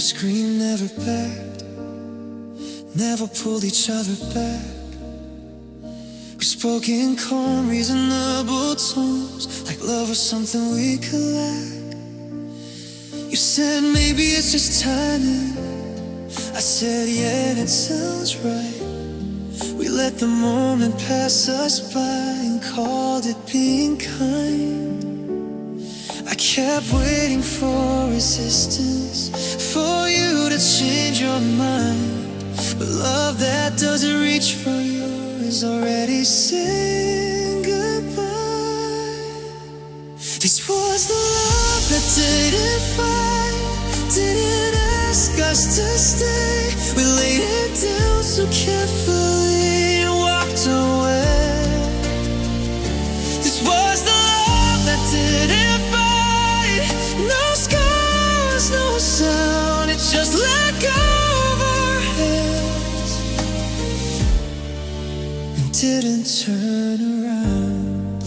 Never screamed, never begged, never pulled each other back. We spoke in calm, reasonable tones, like love was something we could lack. You said maybe it's just timing. I said yeah, it sounds right. We let the moment pass us by and called it being kind. I kept waiting for resistance, for you to change your mind. But love that doesn't reach for yours already saying goodbye. This was the love that didn't fight, didn't ask us to stay. We laid it down so carefully and walked away. This was the love that didn't fight, no scars, no sound. It just let go of our hands and didn't turn around.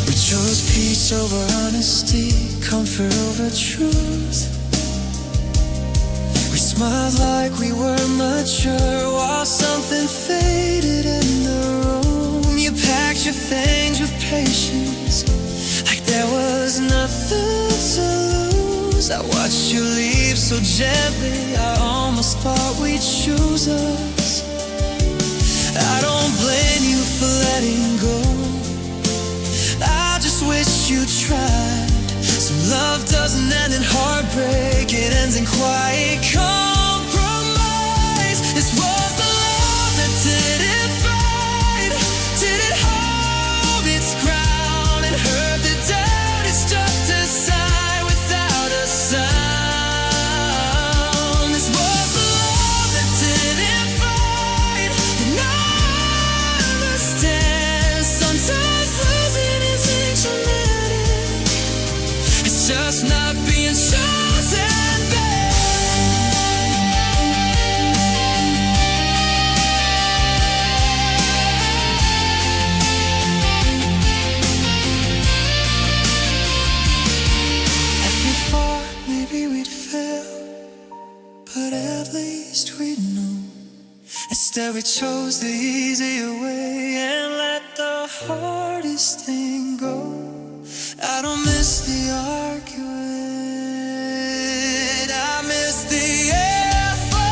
We chose peace over honesty, comfort over truth. We smiled like we were mature while something faded in the room. You packed your things with patience, like there was nothing to lose. I watched you leave so gently, I almost thought we'd choose us. I don't blame you for letting go, I just wish you tried. Some love doesn't end in heartbreak, it ends in quiet compromise. This was the love that didn't fight, didn't hold its ground, and heard the doubt it stuck aside without a sound. This was the love that didn't fight, and I understand sometimes losing isn't traumatic, it's just not being chosen back. If we fought, maybe we'd fail, but at least we'd know. Instead we chose the easier way and let the hardest thing go. I don't miss the argument, I miss the effort.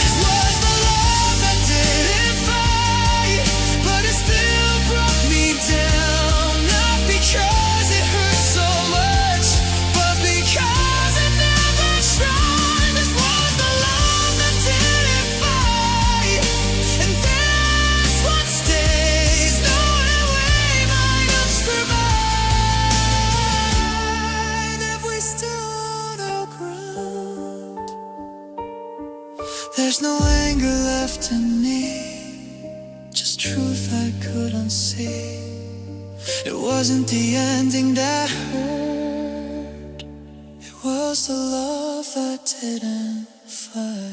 This was the love that didn't fight, but it still brought me down. Not because it hurt so much, but because it never tried. This was the love that didn't fight, and that's what stays. Knowing we might have survived if we stood our ground. There's no anger left in me, just truth I couldn't see. It wasn't the ending that hurt, it was the love that didn't fight.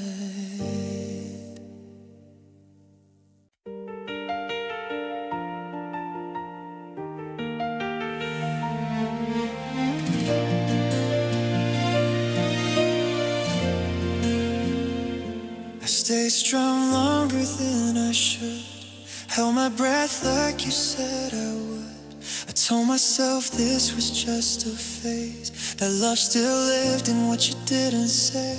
I stayed strong longer than I should, held my breath like you said I would. I told myself this was just a phase, that love still lived in what you didn't say.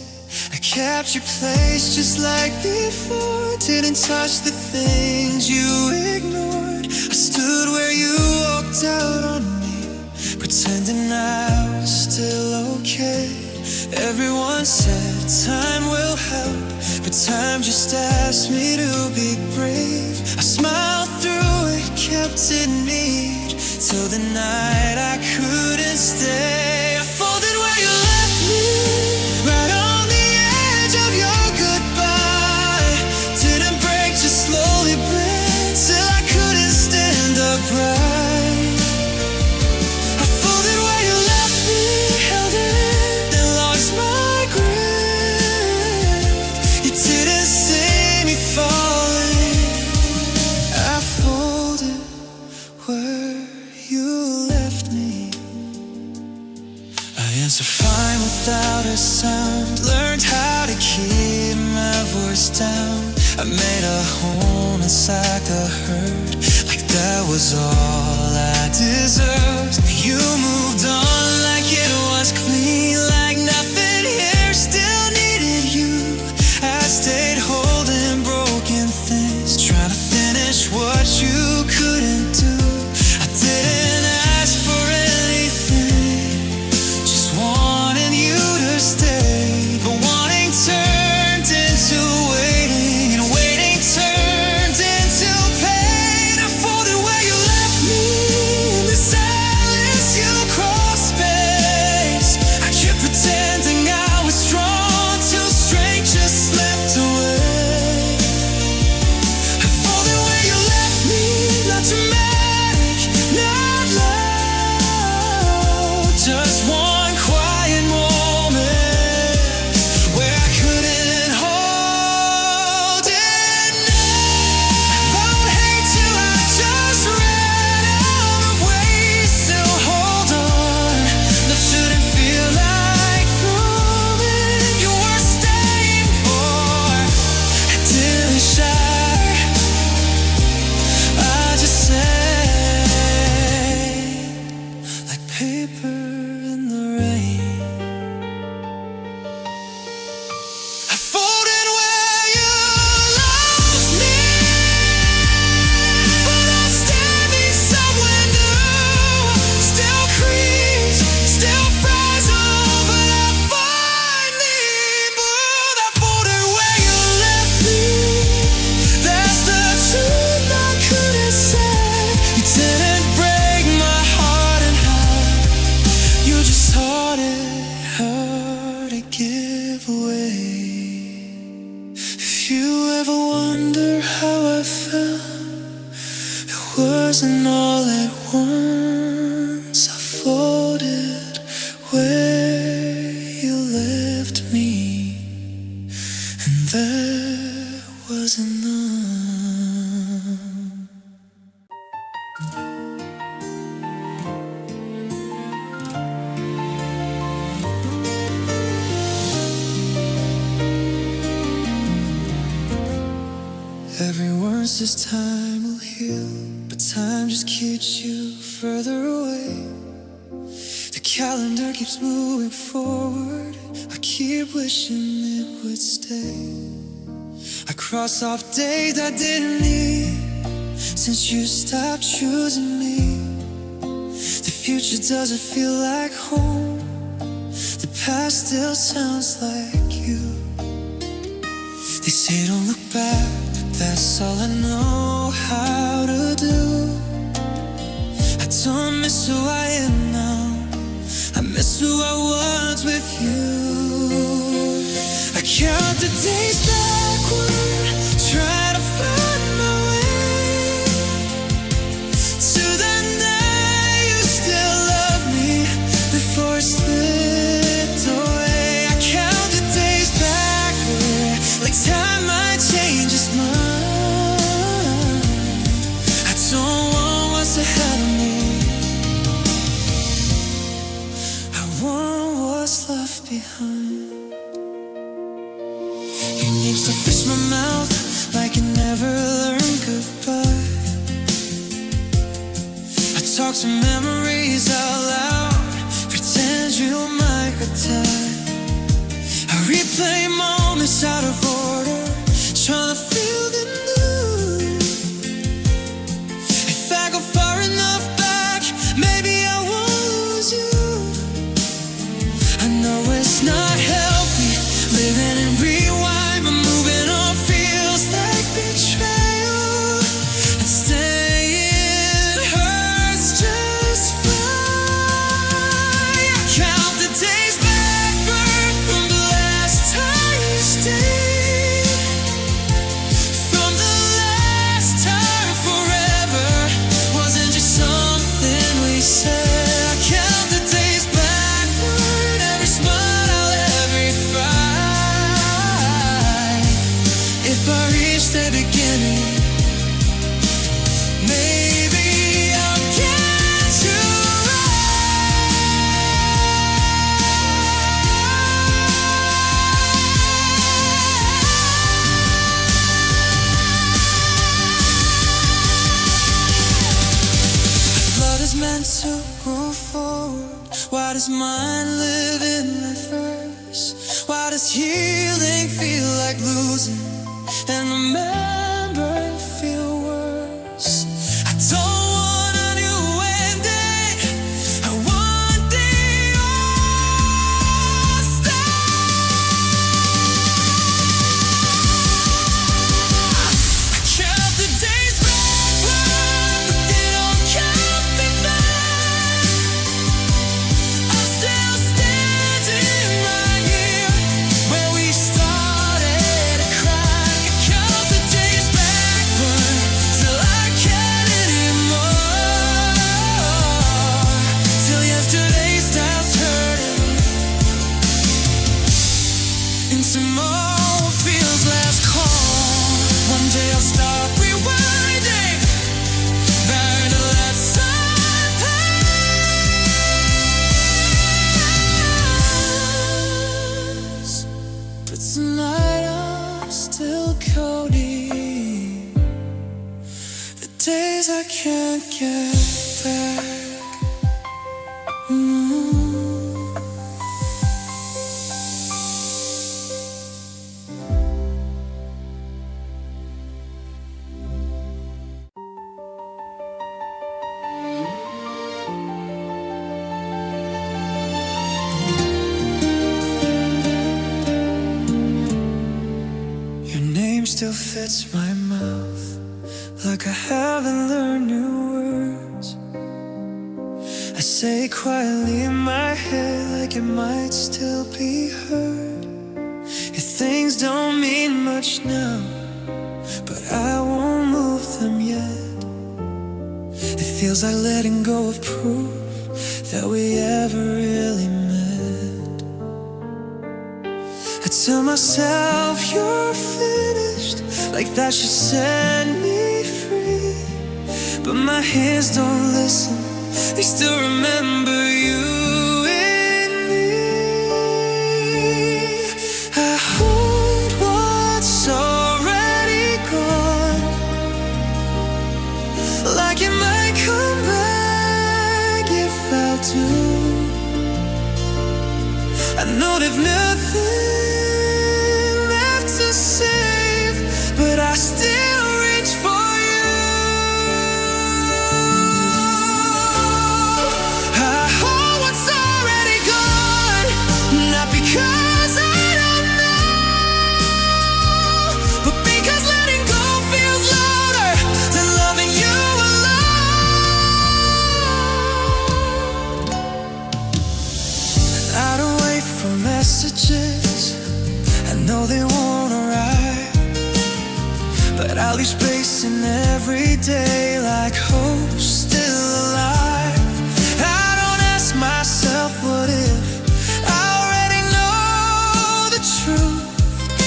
I kept your place just like before, didn't touch the things you ignored. I stood where you walked out on me, pretending I was still okay. Everyone said time will help, but time just asked me to be brave. I smiled through it, kept it neat, till the night I couldn't stay. I folded where you left me, right on the edge of your goodbye. Didn't break, just slowly bent, till I couldn't stand upright. I folded where you left me, held it, then lost my grip. You didn't see me falling. I folded where you left me, sound, learned how to keep my voice down. I made a home inside the hurt, like that was all I deserved. You moved on like it was clean, like nothing here still needed you. I stayed holding broken things, trying to finish what you couldn't do. I didn't ask for anything, just wanting you to stay. But wanting turned into waiting, and waiting turned into pain. I folded where you left me, in the silence you crossed space. I kept pretending I was strong till strength just slipped away. I folded where you left me, not dramatic, not loud, just one quiet moment where I couldn't hold it now. I don't hate you, I just ran out of ways to hold on. Love shouldn't feel like proving you were staying for. I didn't shy, I just said, like paper in the rain. I folded where you lost me, but I stand me somewhere new. Still creeps, still frazzled, but I finally moved. I folded where you left me, that's the truth I couldn't say. You didn't break my heart in half, you just taught it how to give away. If you ever wonder how I felt, it wasn't all at once. I folded where you left me, and that was enough. Everyone says time will heal, but time just keeps you further away. The calendar keeps moving forward, I keep wishing it would stay. I cross off days I didn't need, since you stopped choosing me. The future doesn't feel like home, the past still sounds like you. They say don't look back, but that's all I know how to do. I don't miss who I am now, I miss who I was with you. I count the days backward, try to find my way to the night you still love me before it slipped away. I count the days backward, like time might change its mind. I don't want what's ahead of me, I want what's left behind. Your name still fits my mouth like it never learned goodbye. I talk to memories out loud, pretend you might get tired. I replay moments out of order, trying to feel the new. If I go far enough back, maybe I won't lose you. I know it's not healthy, living in rewind, but moving on feels like betrayal. And staying hurts just fine. I count the days backward from the last time you stayed. does healing feel like losing? And remembering feel worse. I don't want a new ending. I want the old start. I count the days backward, but they don't count me back. I'm still standing right here where we started to crack. I count the days backward till I can't anymore. Till yesterday starts hurting and tomorrow feels less calm. One day I'll start rewinding back to that time pass. But tonight I'm still coding the days I can't get back. Your name still fits my mouth like I haven't learned new words. I say it quietly in my head like it might still be heard. If things don't mean much now, but I won't move them yet. It feels like letting go of proof that we ever really met. I tell myself you're finished, like that should set me free. But my hands don't listen, they still remember you and me. I hold what's already gone, like it might come back if I do. I know there's nothing left to save, but I still reach for you. I hold what's already gone, not because I don't know, but because letting go feels louder than loving you alone. I don't wait for messages, I know they won't arrive, but I'll leave space in every day like hope's still alive. I don't ask myself what if, I already know the truth.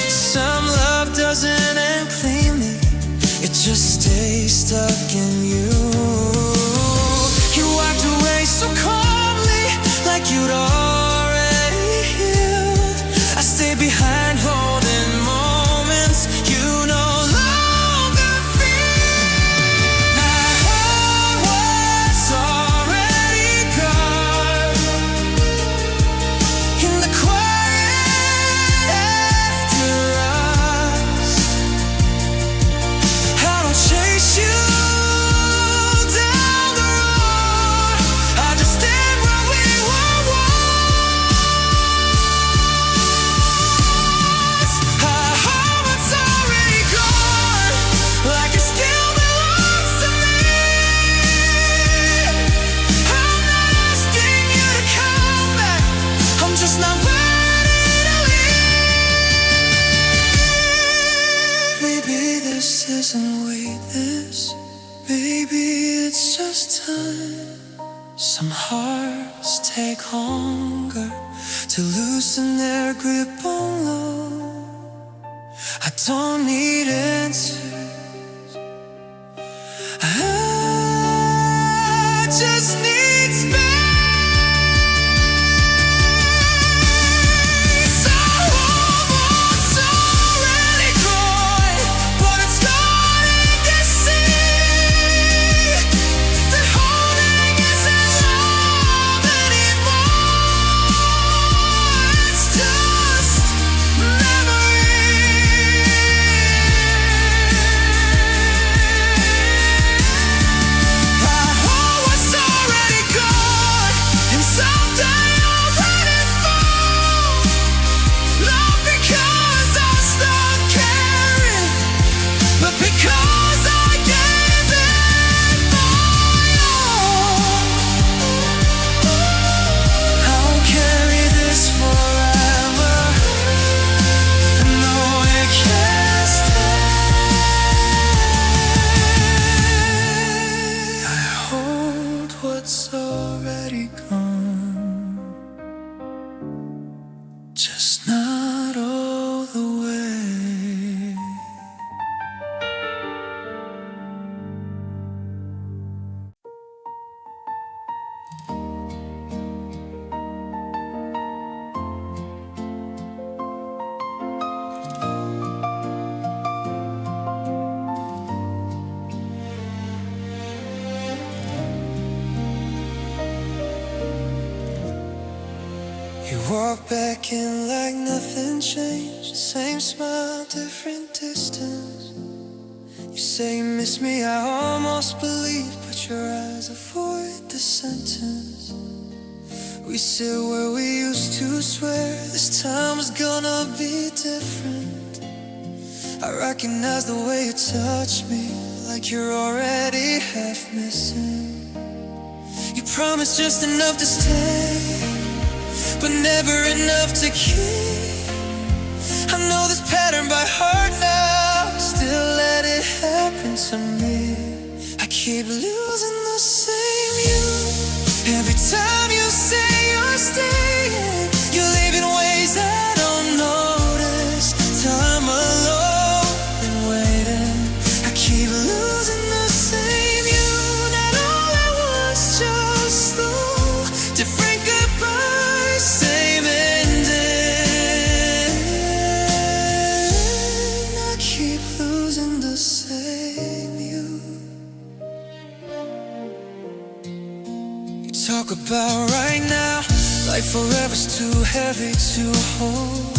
Some love doesn't end cleanly, it just stays stuck in you. You walked away so calmly, like you'd already healed. I stay behind holding moments you no longer feel. I hold what's already gone in the quiet after us. I don't chase you down the road, I just stand where we were once. I hold what's already gone, like it still belongs to me. I'm not asking you to come back, I'm just not ready to leave. Maybe this isn't weakness, maybe it's just time. Some hearts take longer to loosen their grip on love. I don't need answers, I just need space. I hold what's already gone, but it's starting to see that holding isn't love anymore. It's just walk back in like nothing changed. Same smile, different distance. You say you miss me, I almost believe, but your eyes avoid the sentence. We sit where we used to swear this time was gonna be different. I recognize the way you touch me, like you're already half missing. You promised just enough to stay, but never enough to keep. I know this pattern by heart now, still let it happen to me. I keep losing the same you. Every time you say you're staying, you leave in ways I don't notice. Till I'm alone and waiting, I keep losing the same you. Not all at once, just slow, different goodbyes, same ending. I keep losing the same you. You talk about right now, like forever's too heavy to hold.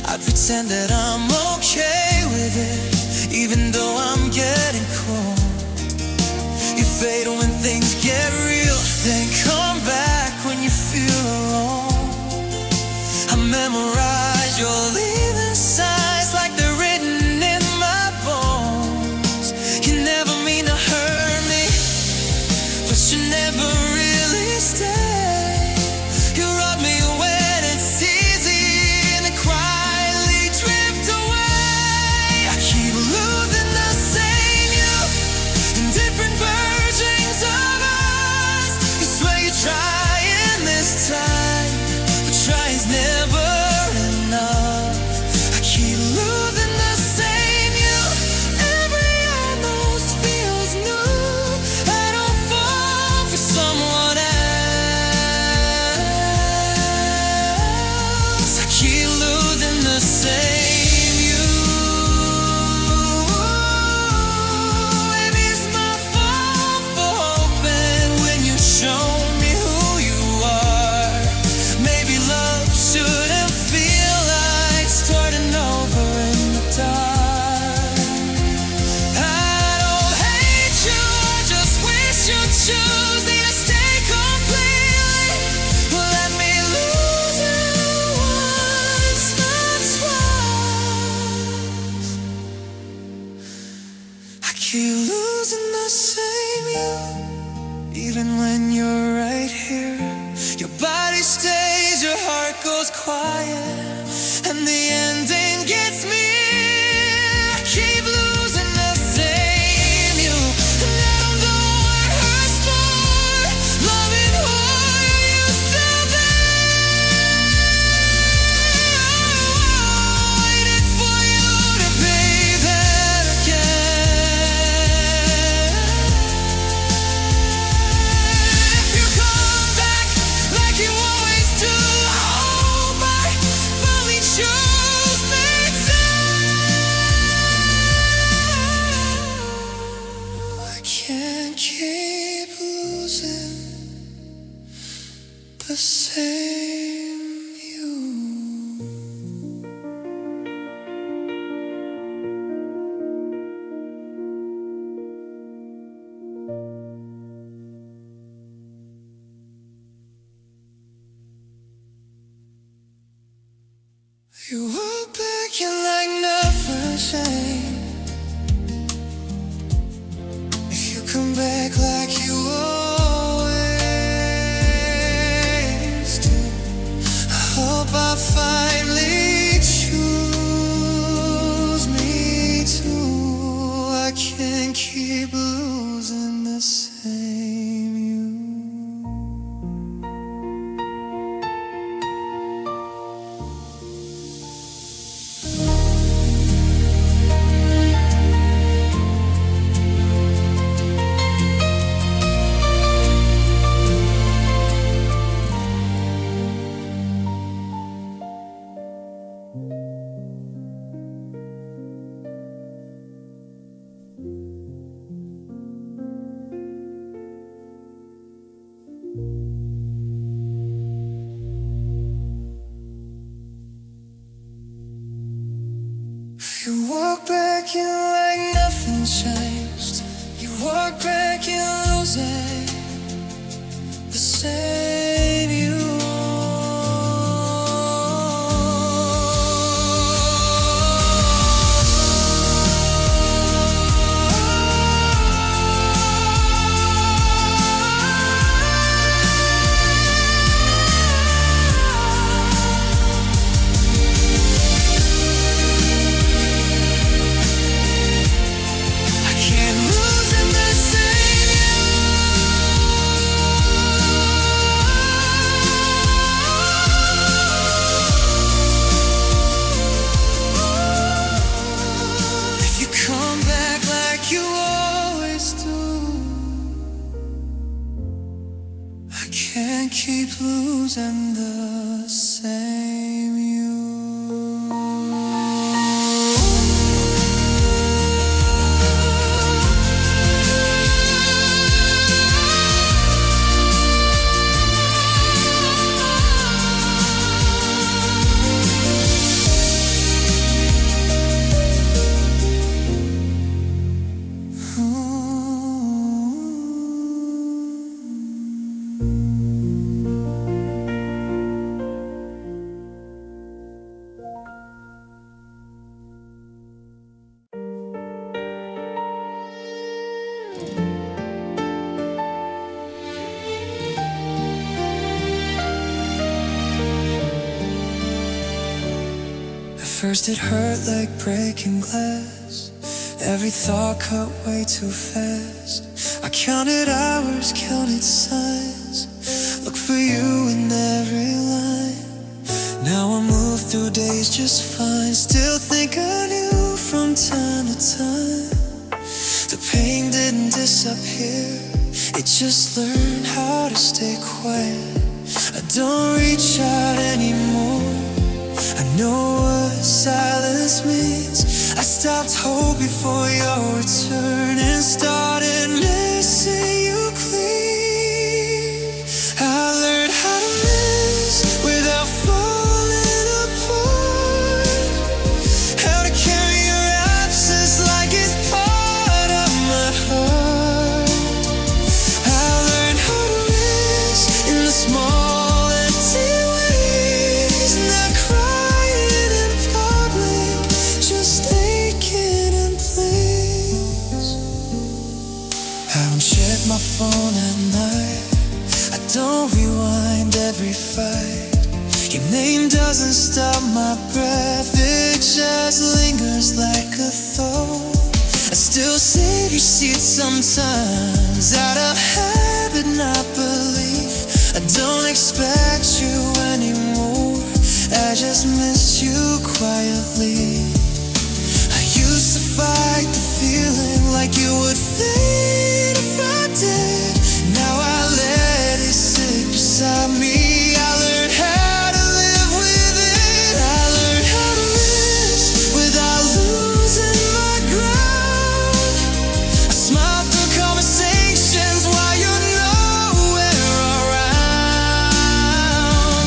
I pretend that I'm okay with it, even though I'm getting cold. You fade when things get real, then come back when you feel alone. I memorize your leaving signs like they're written in my bones. You never mean to hurt me, but you never really stay. You rub me when it's easy and then quietly drift away. I keep losing the same you in different versions of us. You swear you're trying this time, but trying's never enough. I keep losing the same you. Every almost feels new. I don't fall for someone else. I keep losing the same you. Maybe it's my fault for hoping when you show me who you are. Maybe love shouldn't feel like starting over in the dark. I don't hate you, I just wish you'd choose me to stay completely. Let me lose you once, not twice. I keep losing the same you, even when you're right here. Your body stays, your heart goes quiet, and the ending gets me. I keep losing the same you, and I don't know what hurts more, loving who you used to be, waiting for you to be that again. If you come back like you always do, I hope I finally choose me too. I can't keep losing the same you. You walk back in like nothing changed. If you come back like you always do, I hope I finally choose me too. I can't keep losing the same you. You walk back in like nothing changed. You walk back in losing the same you. Can't keep losing the same you. First it hurt like breaking glass. Every thought cut way too fast. I counted hours, counted signs. Look for you in every line. Now I move through days just fine. Still think of you from time to time. The pain didn't disappear. It just learned how to stay quiet. I don't reach out anymore. I know what silence means. I stopped hope before your return and started missing you clean. I learned how to miss without falling apart. How to carry your absence like it's part of my heart. I learned how to miss in the small empty ways. Not crying in public, just aching in place. I don't check my phone at night. I don't rewind every fight. Your name doesn't stop my breath. It just lingers like a thought. I still save your seat sometimes, out of habit, not belief. I don't expect you anymore. I just miss you quietly. I used to fight the feeling like you would fade if I did. Now I let it sit beside me. I learned how to live with it. I learned how to miss without losing my ground. I smile through conversations while you're nowhere around.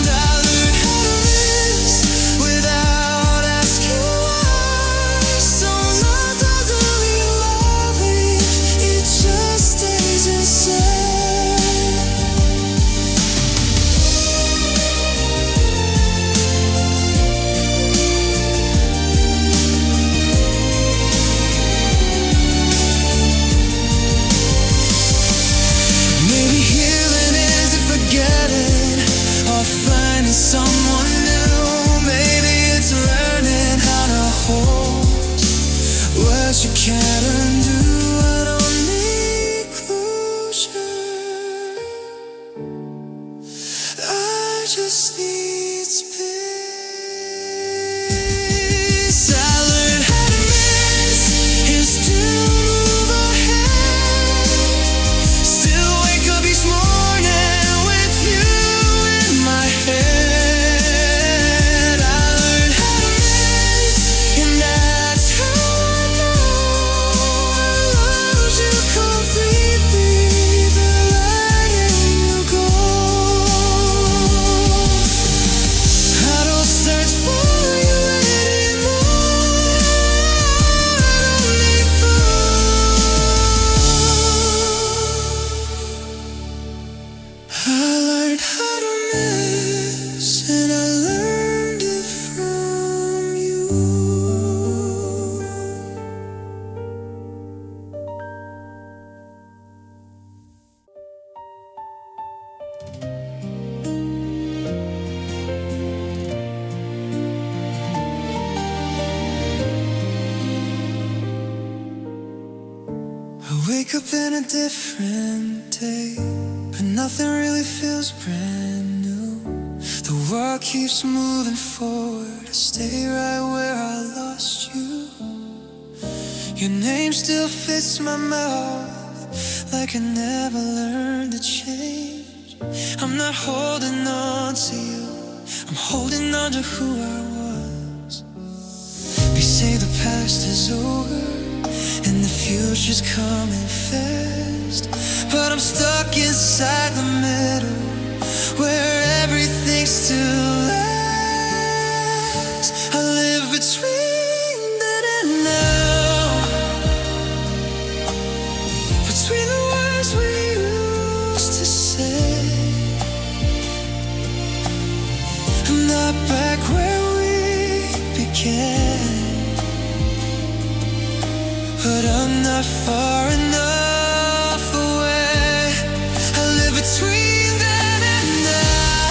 I learned how to miss without asking Wake up in a different day, but nothing really feels brand new. The world keeps moving forward, I stay right where I lost you. Your name still fits my mouth, like I never learned to change. I'm not holding on to you, I'm holding on to who I was. We say the past is over and the future's coming fast, but I'm stuck inside the middle, where everything's still lasts. I live between then and now, between the words we used to say. I'm not back where we began, but I'm not far enough away. I live between then and now,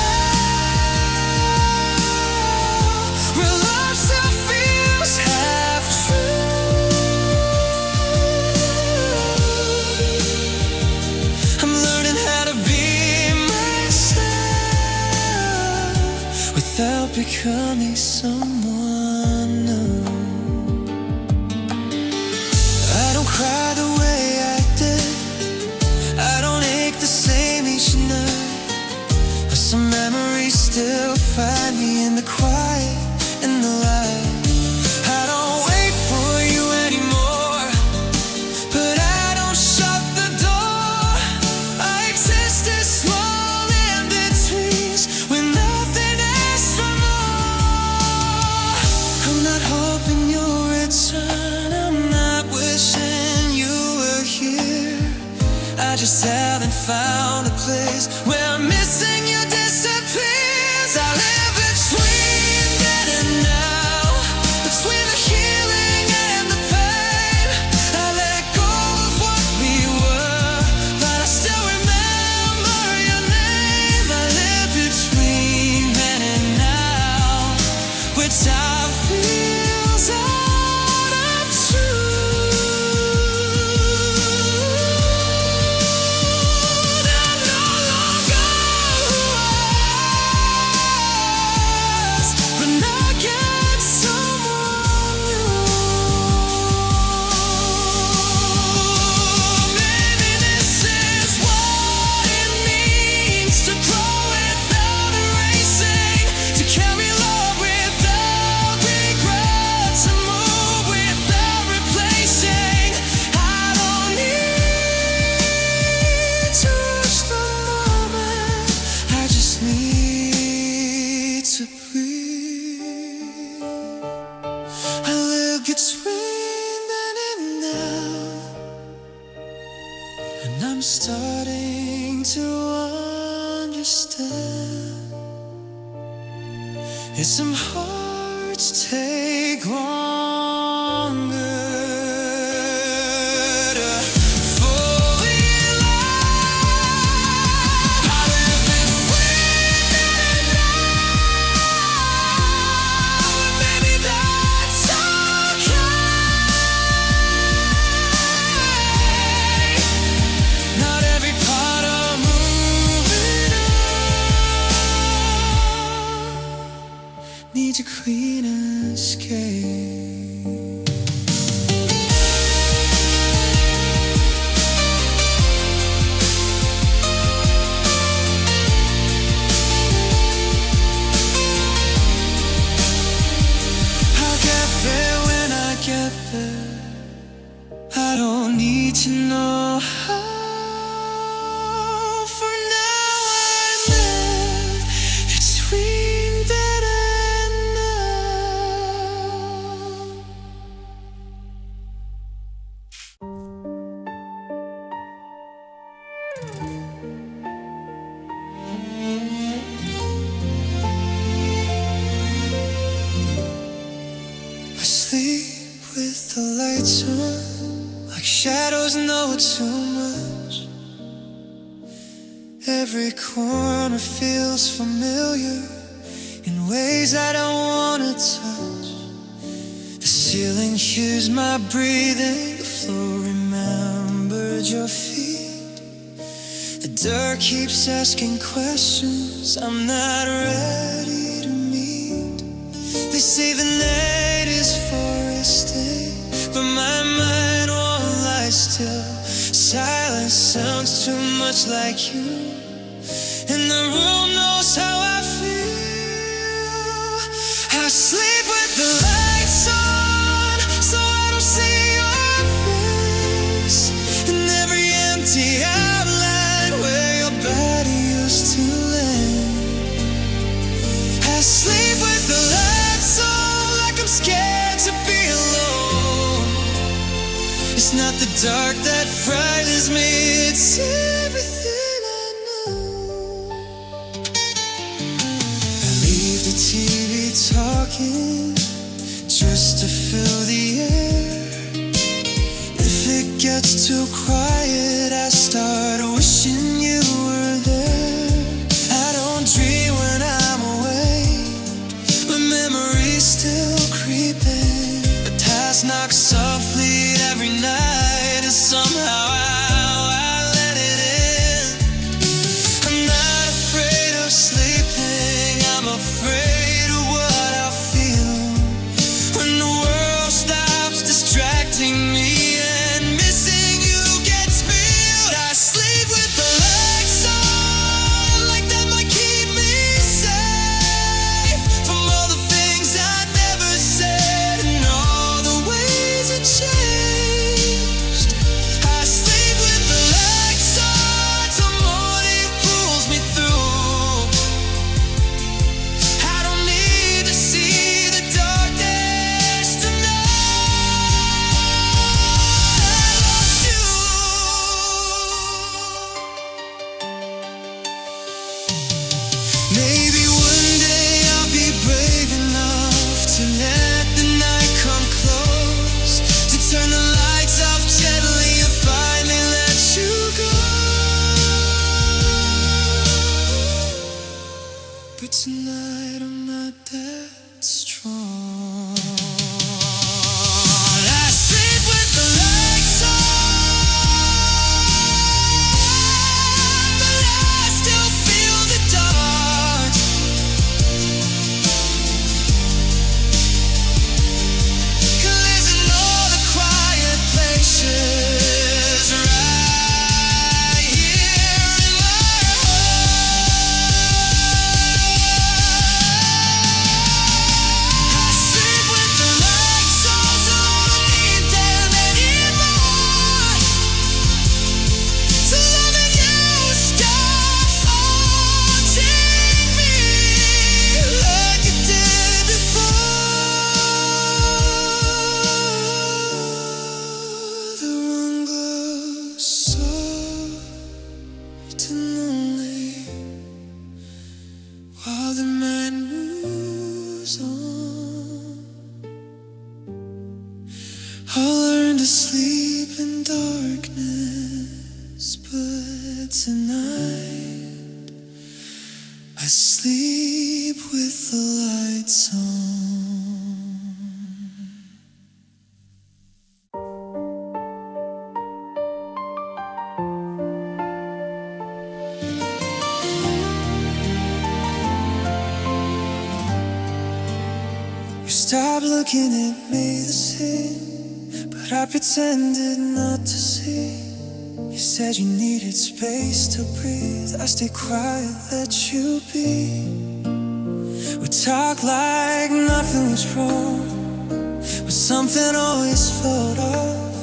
where love still feels half true. I'm learning how to be myself without becoming someone new. Cry the way I did, I don't ache the same each night, but some memories still find me in the quiet and the light. I don't wait for you anymore, but I don't shut the door. I exist in small in-betweens when nothing asks for more. I'm not hoping you'll return, I'm not wishing I just haven't found a place where missing you disappears. I live between then and now, between the healing and the pain. I let go of what we were, but I still remember your name. I live between then and now, where time feels out of truth. I'm starting to understand. It's some hearts take longer to fully love. I live between then and now, and maybe that's okay. Not every part of moving on needs a clean escape. I'll get there when I get there. I don't need to know how. For now I live between then and now. sleep with the lights on, like shadows know too much. Every corner feels familiar in ways I don't wanna touch. The ceiling hears my breathing, the floor remembered your feet. The dirt keeps asking questions I'm not ready to meet. They say the night is for resting, but my mind won't lie still. Silence sounds too much like you, and the room knows how I feel. I sleep with the lights on, so I don't see your face, and every empty outline where your body used to land. I sleep with the lights on, like I'm scared to be alone. It's not the dark that frightens me, it's everything I know. I leave the TV talking just to fill the air. If it gets too quiet, I start wishing you were there. I don't dream when I'm awake, but memories still creeping. The past knocks softly every night, and somehow I let it in. I'm not afraid of sleeping, I'm afraid of what I'll feel when the world stops distracting me and missing you gets real. I sleep with the lights on, like that might keep me safe from all the things I never said and all the ways it changed. I sleep with the lights on till morning pulls me through. I don't need to see the darkness to know I lost you. Maybe one day I'll be brave enough to let the night come close, to turn the lights off gently and finally let you go. But tonight I'm not that strong. I sleep with the lights on, but I still feel the dark. Listen all the quiet places right here in my I sleep with the lights on, so I don't need them anymore. So loving you stop haunting me like it did before. The room glows soft and lonely while the man moves on. I'll learn to sleep in darkness, but tonight I sleep with the lights on. You stopped looking at me the same, but I pretended not to see. You said you needed space to breathe. I stayed quiet, let you be. We talked like nothing was wrong, but something always felt off.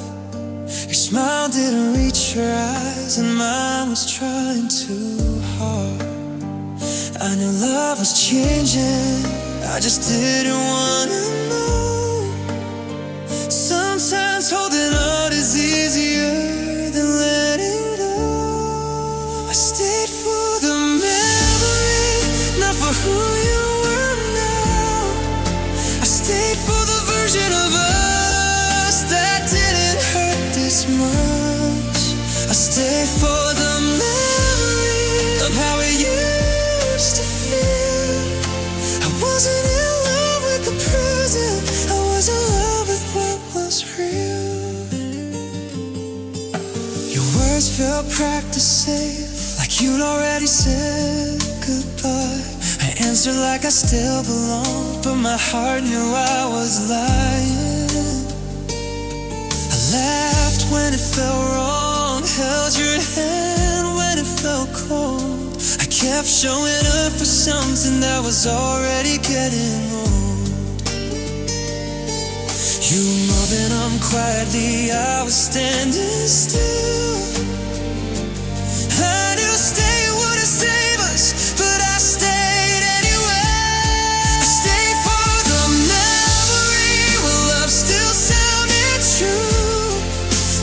Your smile didn't reach your eyes, and mine was trying too hard. I knew love was changing, I just didn't wanna know. Sometimes holding on is easier than letting go. I stayed for the memory, not for who you were now. I stayed for the version of for the memory of how it used to feel. I wasn't in love with the present, I was in love with what was real. Your words felt practice safe, like you'd already said goodbye. I answered like I still belonged, but my heart knew I was lying. I laughed when it felt wrong, held your hand when it felt cold. I kept showing up for something that was already getting old. You moving on quietly, I was standing still. I knew stay wouldn't save us, but I stayed anyway. I stayed for the memory where love still sounded true.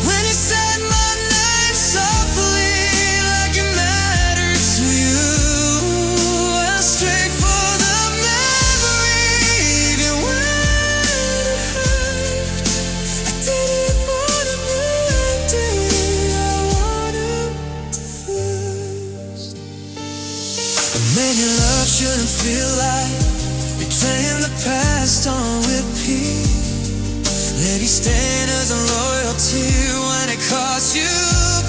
When you said my name softly, like it mattered to you. I stayed for the memory, even when it hurt. I didn't want a new ending, I wanted to first. A man you love shouldn't feel like replaying the past on repeat. Lady standards and loyalty when it costs you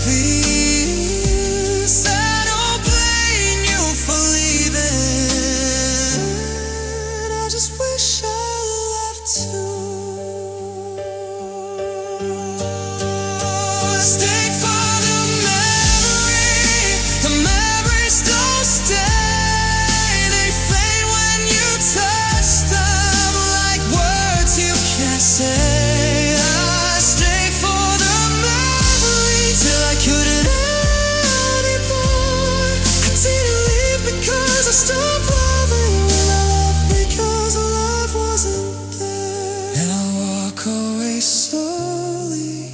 peace. I don't blame you for leaving, I just wish I left too. Stay for the memory, the memories don't stay. They fade when you touch them, like words you can't say. I stay for the memory till I couldn't anymore. I didn't leave because I stopped loving when I left because the love wasn't there. And I walk away slowly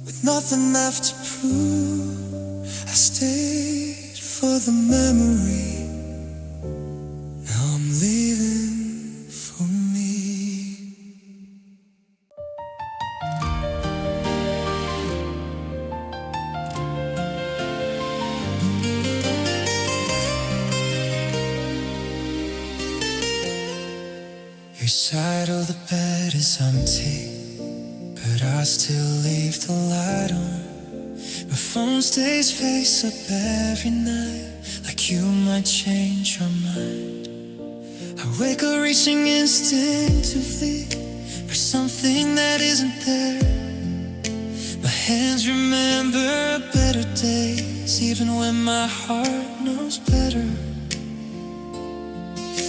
with nothing left to prove. I stayed for the memory. Now I'm leaving for me. Your side of the bed is empty, but I still leave the light on. My phone stays face up every night, like you might change your mind. I wake up reaching instinctively for something that isn't there. My hands remember better days, even when my heart knows better.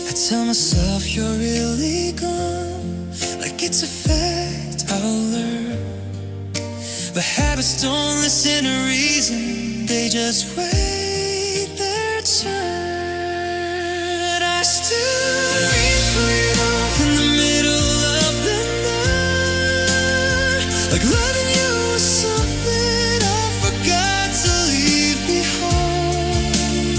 I tell myself you're really gone, like it's a fact I'll learn. But habits don't listen to reason, they just wait their turn. I still reach for you in the middle of the night, like loving you was something I forgot to leave behind.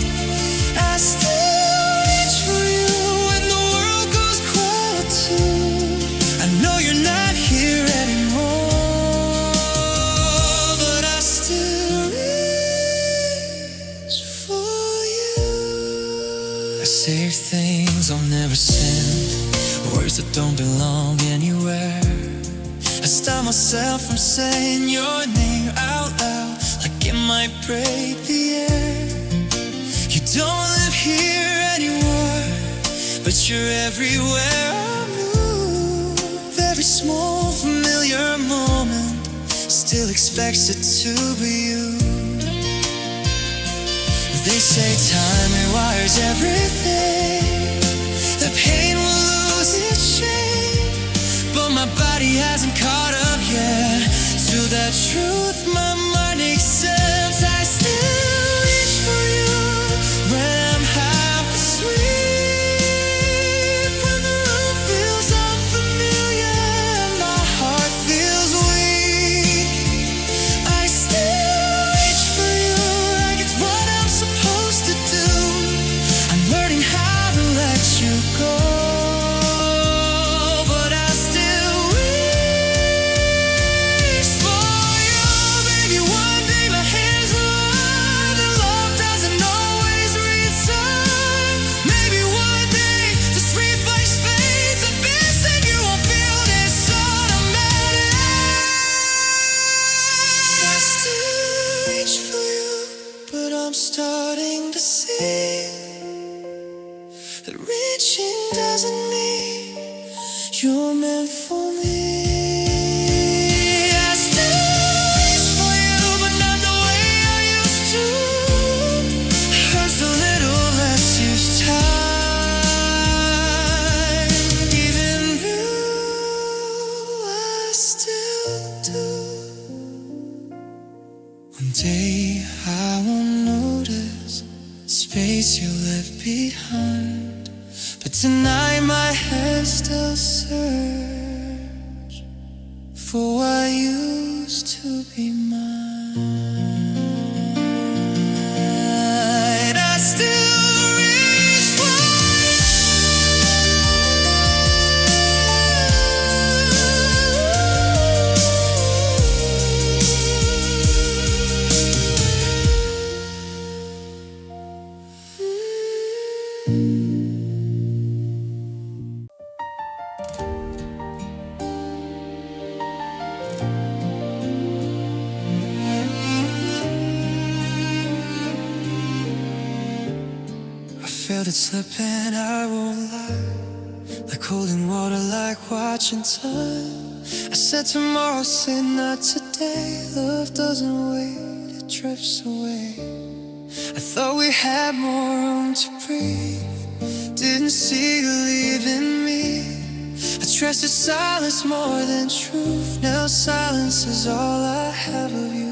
I still reach for you when the world goes quiet too. I know you're not here anymore, but I still reach for you. I save things I'll never send, words that don't belong anywhere. I stop myself from saying your name out loud, like it might break the air. You don't live here anymore, but you're everywhere I move. Every small familiar moment still expects it to be you. They say time rewires everything, the pain will lose its shame, but my body hasn't caught up yet to that truth my mind accepts. I still reach for you when I'm half asleep, when the room feels unfamiliar and my heart feels weak. I still reach for you like it's what I'm supposed to do. I'm learning how to let you go, but I still reach for you. starting to see that reaching doesn't mean you're meant for me. I still reach for you, but not the way I used to. Hurts a little less each time. Even though I still do. One day I won't notice the space you left behind, but tonight my head still search for what used to be mine. I still reach for felt it slipping, I won't lie. Like holding water, like watching time. I said tomorrow, said not today. Love doesn't wait, it drifts away. I thought we had more room to breathe. Didn't see you leaving me. I trusted silence more than truth. Now silence is all I have of you.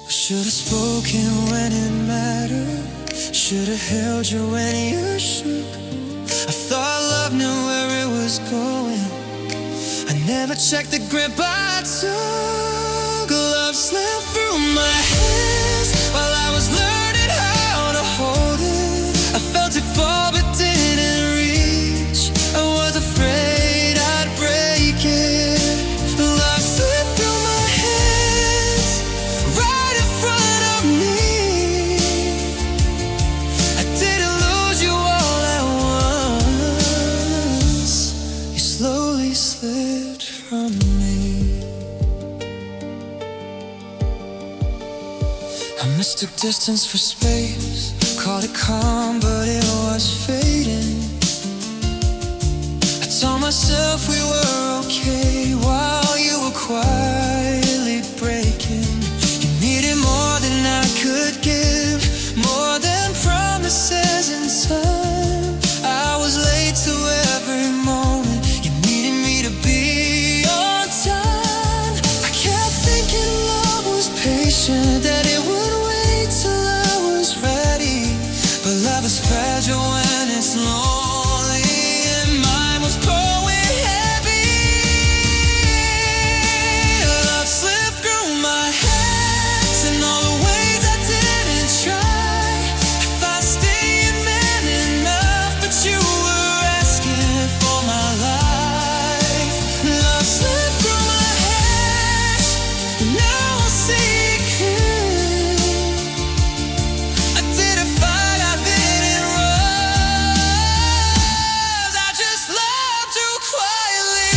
Should've spoken when it mattered. Should've held you when you shook. I thought love knew where it was going. I never checked the grip I took. Love slipped through my hands while I was learning how to hold it. I felt it fall but didn't reach. I was afraid I'd break it. Love slipped through my hands right in front of me. I didn't lose you all at once. You slowly slipped from me. I mistook distance for space. Called it calm, but it was fading. I told myself we were okay while you were quietly breaking. You needed more than I could give, more than promises in time. I was late to every moment. You needed me to be on time. I kept thinking love was patient, that it would wait till I was ready. But love is fragile when it's lonely, and mine was growing heavy. Love slipped through my hands in all the ways I didn't try. I thought staying man enough, but you were asking for my life. Love slipped through my hands, and now I see it clear. I didn't fight, I didn't rush. I just loved you quietly.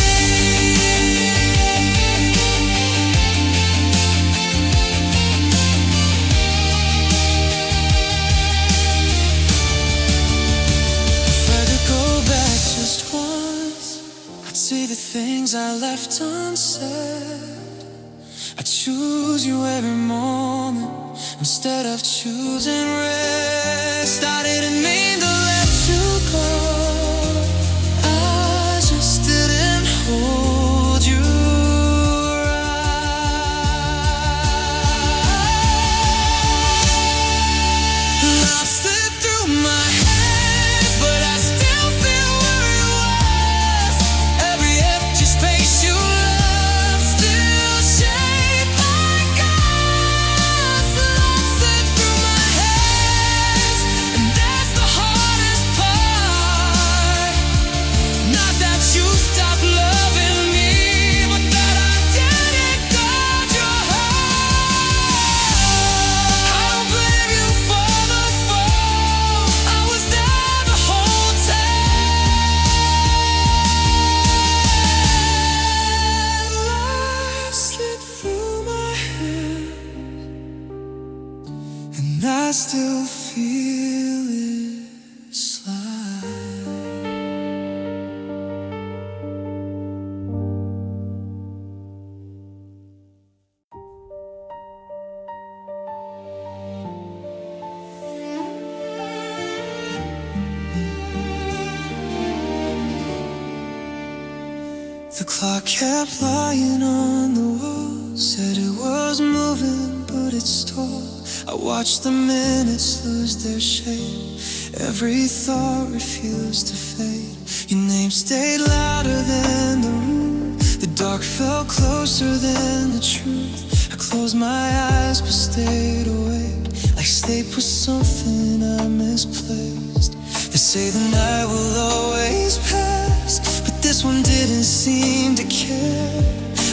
If I could go back just once, I'd say the things I left unsaid. I choose you every moment instead of choosing rest. I didn't mean to let you go. I just didn't hold you right. Love slipped through my hands, but I still feel where it was. Every empty space you left still shaped like us. Love slipped through my hands, and that's the heart. The clock kept lying on the wall, said it was moving but it stalled. I watched the minutes lose their shape, every thought refused to fade. Your name stayed louder than the room, the dark felt closer than the truth. I closed my eyes but stayed awake, like sleep was something I misplaced. They say the night will always pass, but this one didn't seem to care.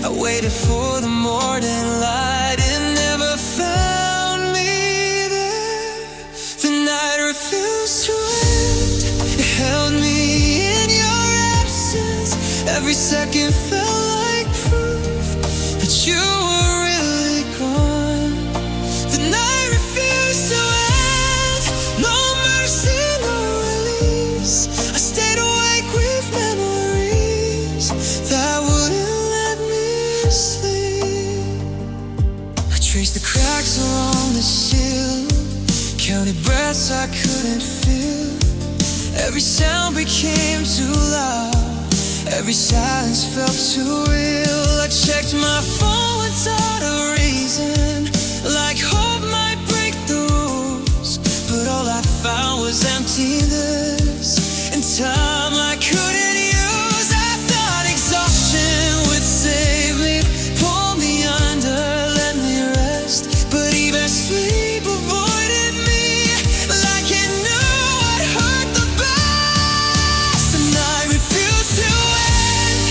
I waited for the morning light, it never found me there. The night refused to end, it held me in your absence. Every second felt like proof that you were really gone. The night refused to end, no mercy, no release. I stayed awake with memories that wouldn't let me sleep. I traced the cracks along the ceiling, counted breaths I couldn't feel. Every sound became too loud, every silence felt too real. I checked my phone without a reason, like hope might break the rules. But all I found was emptiness and time I couldn't use. I thought exhaustion would save me, pull me under, let me rest. But even sleep avoided me, like it knew what hurt the best. The night refused to end,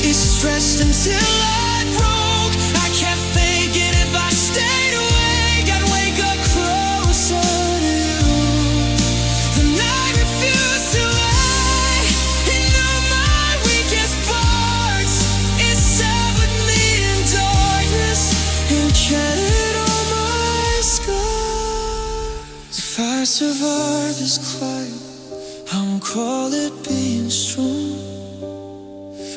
it stretched until I broke. I kept thinking if I stayed awake, I'd wake up closer to you. The night refused to end, it knew my weakest parts. It sat with me in darkness and counted all my scars. If I survive this quiet, I won't call it being strong.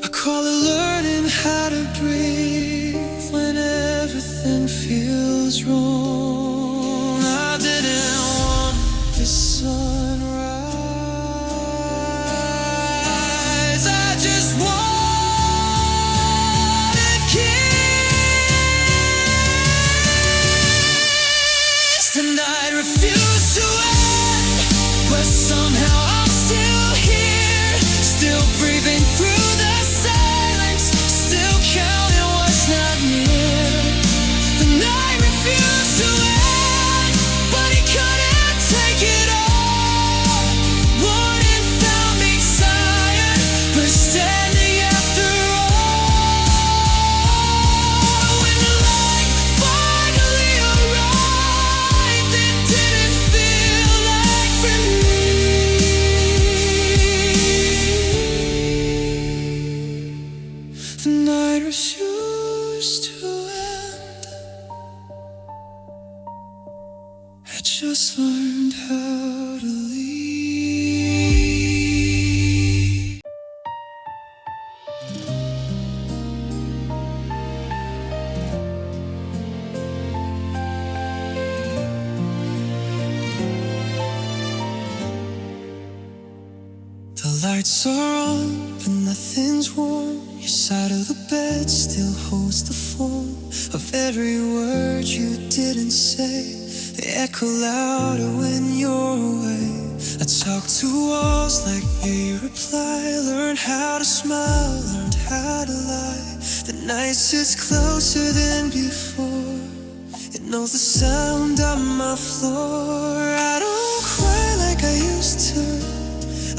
I call it learning how to breathe when everything feels wrong. I didn't want the sunrise, I just wanted kiss. The night refused to end, but somehow I'm still here, still breathing through the silence, still counting what's not near. The night refused to end, but it couldn't take it all. Wouldn't found me tired, but standing after all. When the light finally arrived, it didn't feel like relief. The night refused to end, I just learned how to leave. The lights are on, but nothing's warm. Your side of the bed still holds the form of every word you didn't say. They echo louder when you're away. I talk to walls like you reply. Learned how to smile, learned how to lie. The night sits closer than before, it knows the sound on my floor. I don't cry like I used to,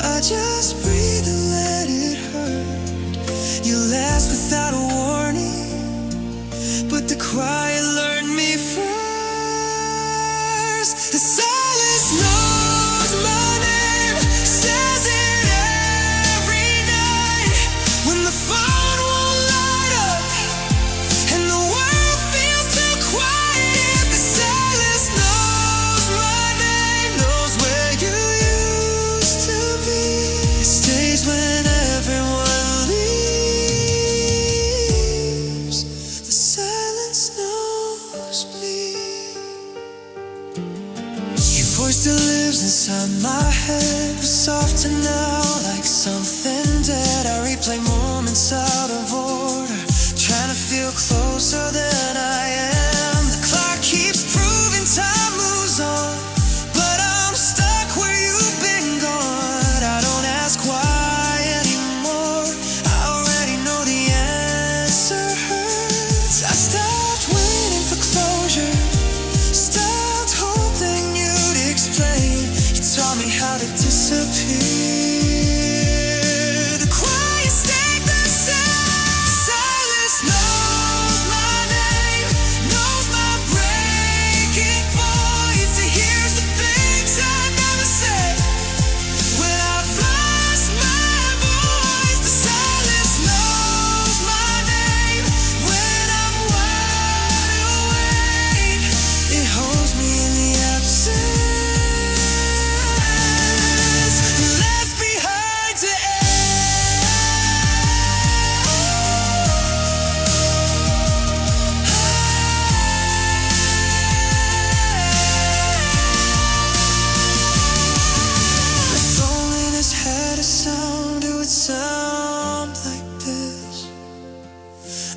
I just breathe and let it hurt. You last without a warning, but the quiet learned me first. The silence knows my name, says it every night. When the phone won't light up and the world feels too quiet, the silence knows my name, knows where you used to be. It stays when everyone leaves. The silence knows me. Your voice still lives inside my head, but softer now, like something dead. I replay moments out of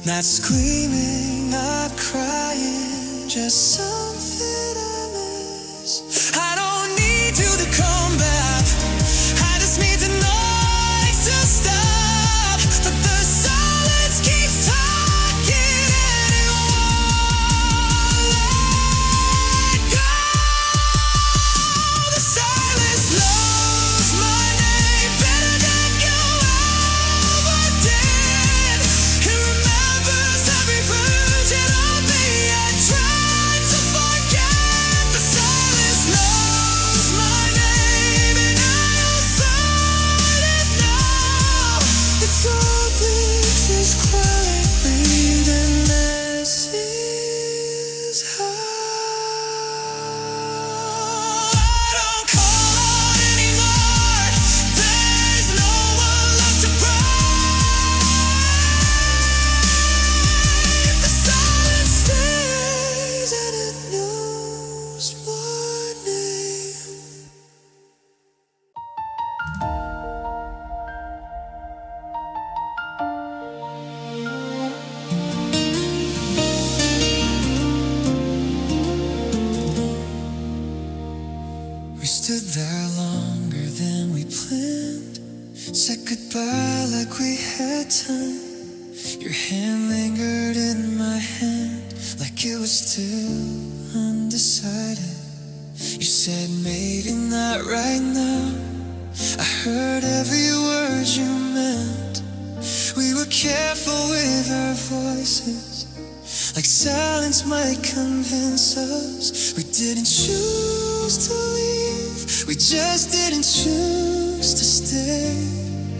Not screaming, not crying, just something I miss. I don't need you to come back, I just need the noise to stop. But the silence keeps talking and it won't let go. The silence knows my name better than you ever did. It remembers every version of me I tried to forget. The silence knows my name and I'll find it now. It's all this is quietly, then this is how. I don't call out anymore, there's no one left to break. The silence stays and it knows my name. We stood there longer than we planned, said goodbye like we had time. Your hand lingered in my hand like it was still undecided. You said maybe not right now. I heard every word you meant. We were careful with our voices, like silence might convince us. We didn't choose to leave, we just didn't choose to stay.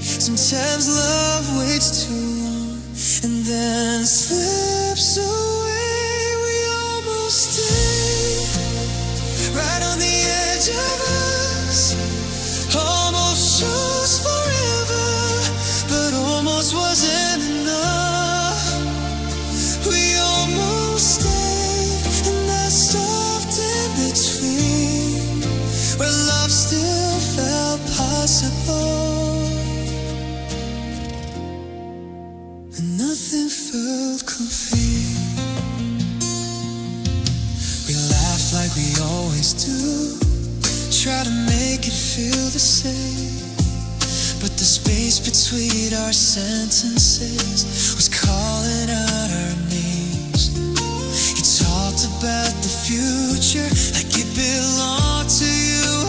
Sometimes love waits too long and then slips away. We almost stayed right on the edge of us, almost chose forever, but almost wasn't enough. We almost stayed in that soft in between, where love still felt possible and nothing felt complete. We laughed like we always do, try to make it feel the same, but the space between our sentences was calling out our names. You talked about the future like it belonged to you.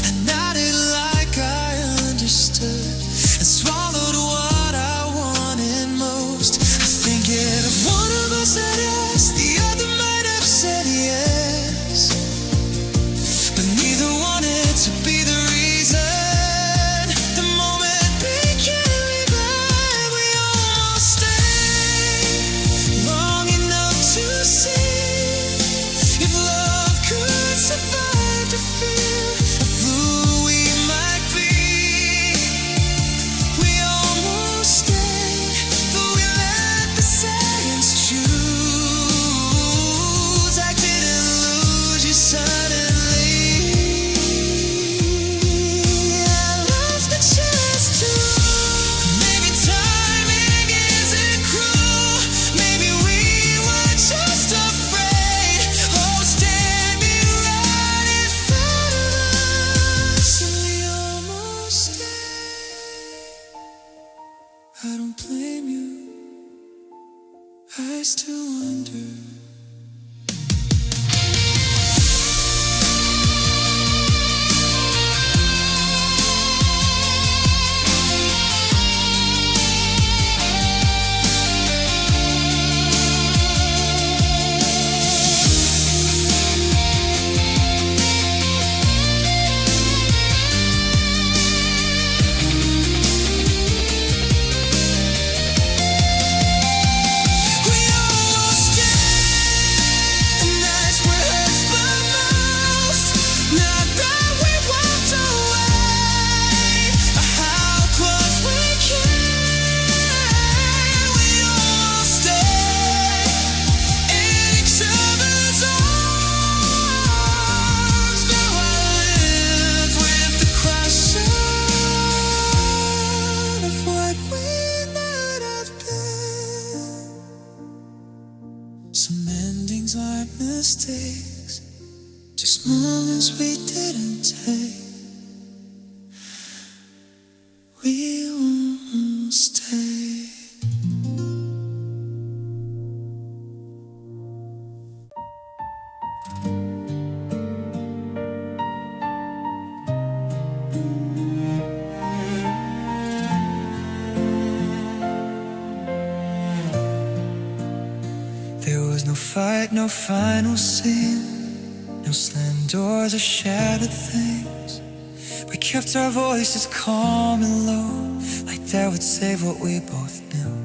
I nodded like I understood and swallowed what I wanted most. I think if one of us had asked, the other might have said yes, but neither wanted to be the reason. The moment became revived. We almost stayed long enough to see if love could survive to feel who we might be. We almost stayed, but we let the silence choose. I didn't lose you suddenly, I lost the chance to. Maybe timing isn't cruel, maybe we were just afraid. Oh, standing right in front of us, and we almost stayed. I don't blame you, I still wonder. We almost stayed. mistakes, just moments we didn't take. We won't stay. There was no fight, no final scene, no slammed doors or shattered things. We kept our voices calm and low, like that would save what we both knew.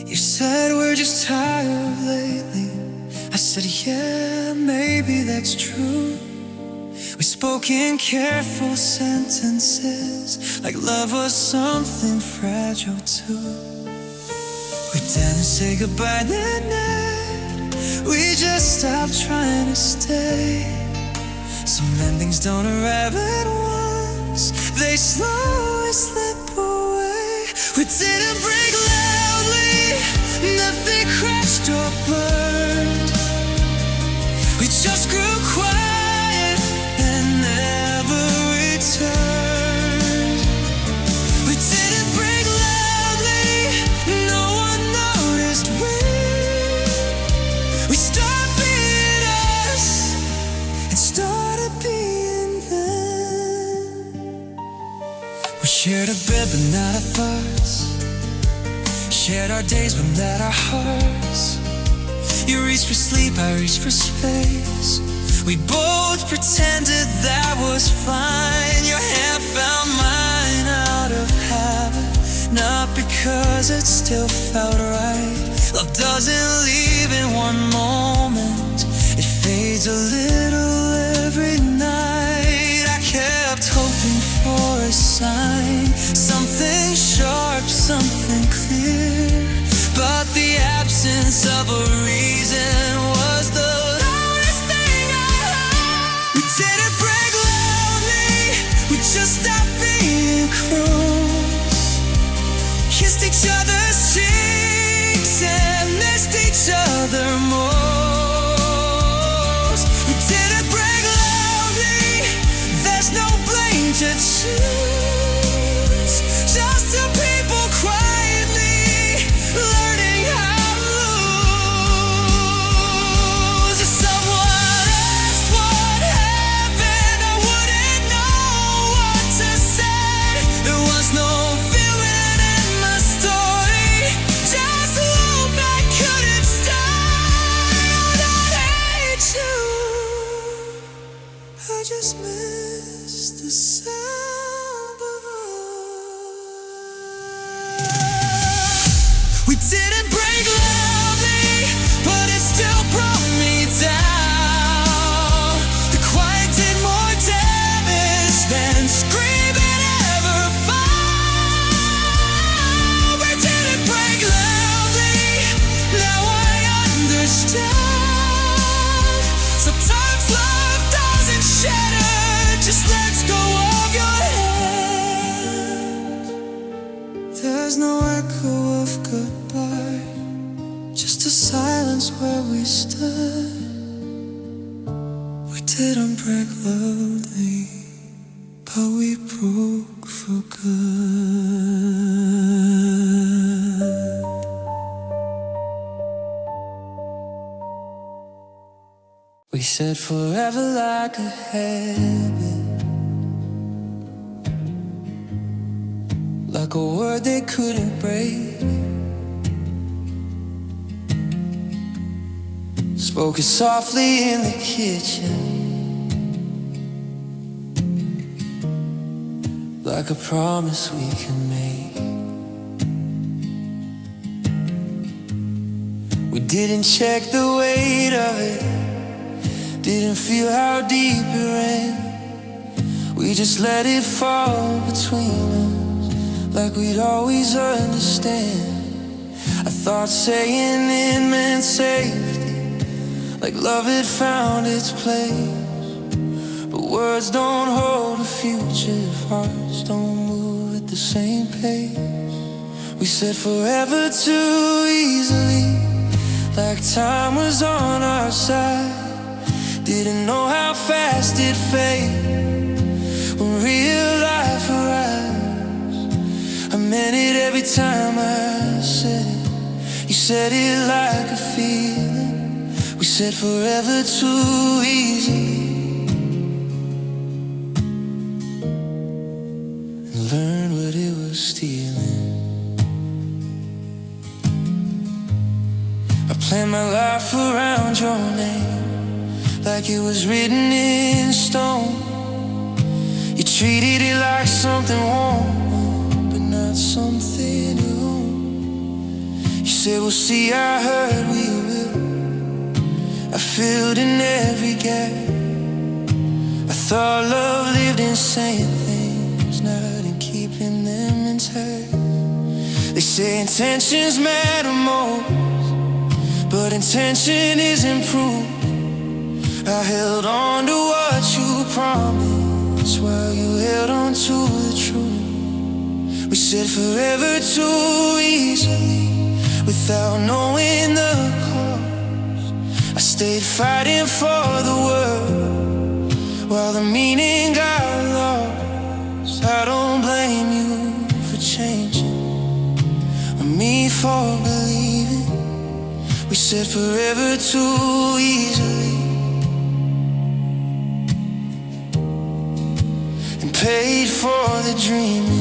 You said we're just tired lately. I said yeah, maybe that's true. We spoke in careful sentences, like love was something fragile too. We didn't say goodbye that night, we just stopped trying to stay. Some endings don't arrive at once, they slowly slip away. We didn't break loudly, nothing crashed or burned. We just grew quiet and never returned. We didn't break loudly, no one noticed we stopped being us and started being them. We shared a bed but not our thoughts, shared our days but not our hearts. You reached for sleep, I reached for space. We both pretended that was fine. Your hand found mine out of habit, not because it still felt right. Love doesn't leave in one moment, it fades a little every night. I kept hoping for a sign, something sharp, something clear, but the absence of a reason was the loudest thing I heard. We didn't break loudly, we just stopped being cruel. Kissed each other's cheeks and missed each other most. We didn't break loudly, there's no blame to choose. Just two people quietly learning how to lose. If someone asked what happened, I wouldn't know what to say. There was no feeling in my story, just hope I couldn't stay. I hate you, I just miss the sound of us. We didn't break loudly, but it still brought me down. The quiet did more damage than screaming ever found. We didn't break loudly, now I understand. Sometimes love doesn't shatter, just lets go of your hand. There's no echo of goodbye, just a silence where we stood. We didn't break loudly, but we broke for good. We said forever like a habit, like a word they couldn't break. Spoken softly in the kitchen, like a promise we can make. We didn't check the weight of it, didn't feel how deep it ran. We just let it fall between us, like we'd always understand. I thought saying it meant safety, like love had found its place. But words don't hold a future if hearts don't move at the same pace. We said forever too easily, like time was on our side. Didn't know how fast it faded when real life arrives. I meant it every time I said it. You said it like a feeling. We said forever too easily, and learned what it was stealing. I planned my life around your name, like it was written in stone. You treated it like something warm, but not something new. You said we'll see, I heard we will. I filled in every gap. I thought love lived in saying things, not in keeping them intact. They say intentions matter most, but intention isn't proof. I held on to what you promised while you held on to the truth. We said forever too easily, without knowing the cause. I stayed fighting for the word while the meaning got lost. I don't blame you for changing or me for believing. We said forever too easily, and paid for the dreaming.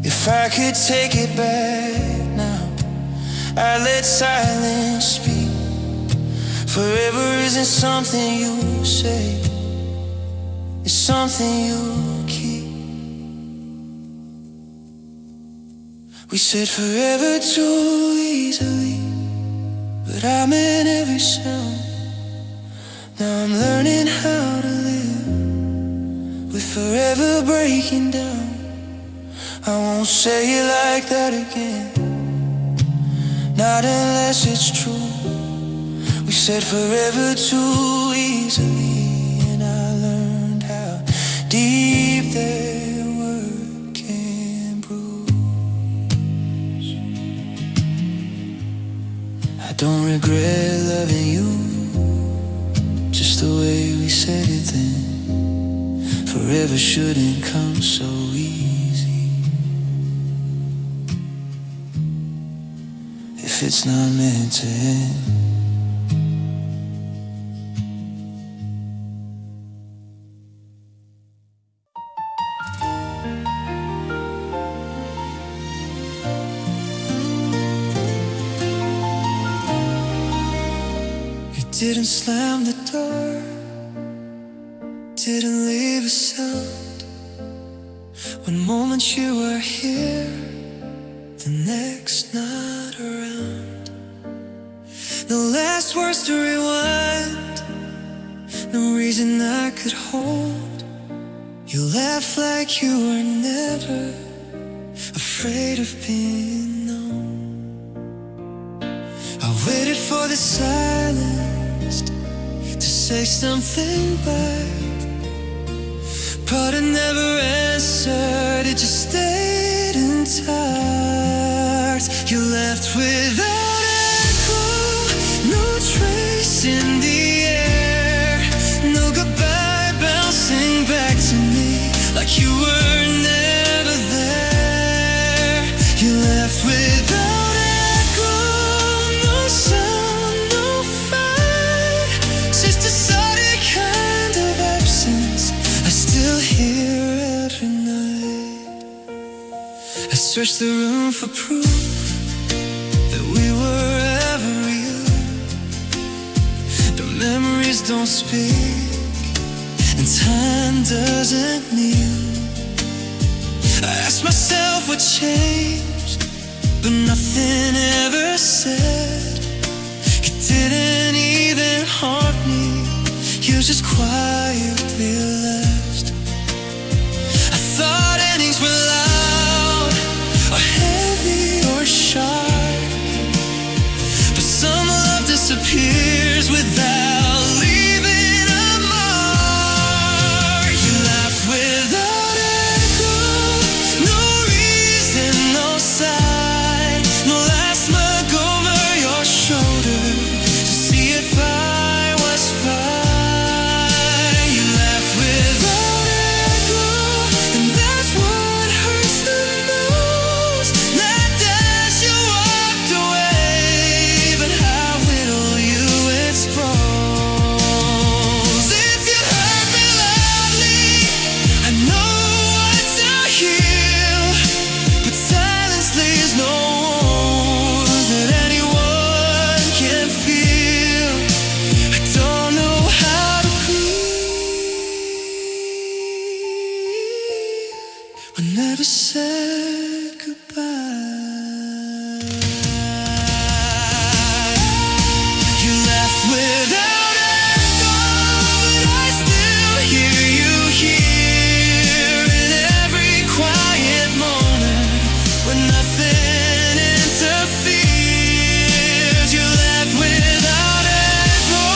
If I could take it back now, I'd let silence speak. Forever isn't something you say, it's something you keep. We said forever too easily, but I meant every sound. Now I'm learning how to live with forever breaking down. I won't say it like that again, not unless it's true. We said forever too easily, and I learned how deep their word can bruise. I don't regret loving you, just the way we said it then. Forever shouldn't come so easy if it's not meant to end. Didn't slam the door, didn't leave a sound. One moment you were here, the next not around. No last words to rewind, no reason I could hold. You laughed like you were never afraid of being known. I waited for the silence to say something back, but it never answered, it just stayed intact. You left without echo, no trace in the air, no goodbye bouncing back to me like you were never there. You left without echo, no sound, no fight, just a solid kind of absence I still hear every night. I searched the room for proof that we were ever real, but memories don't speak and time doesn't kneel. I asked myself what changed, but nothing ever said. You didn't even haunt me, you just quietly left. I thought endings were loud, or heavy, or sharp, but some love disappears without leaving a mark. You laughed without echo, no reason, no sign, I never said goodbye. You left without echo, but I still hear you here in every quiet moment when nothing interferes. You left without echo,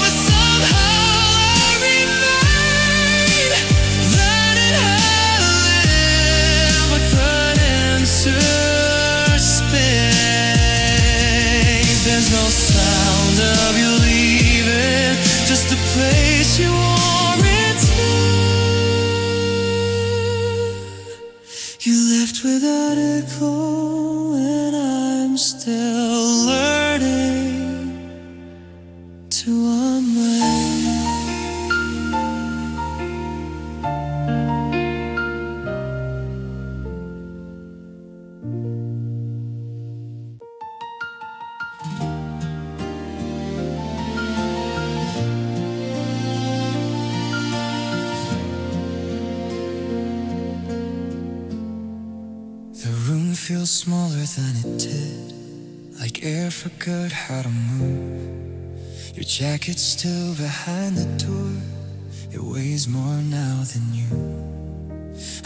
but somehow I remain, learning how to live with an answer space. There's no sound of you leaving, just a place you are into. You left without echo, and I'm still learning to unwind. The room feels smaller than it did, like air forgot how to move. Your jacket's still behind the door, it weighs more now than you.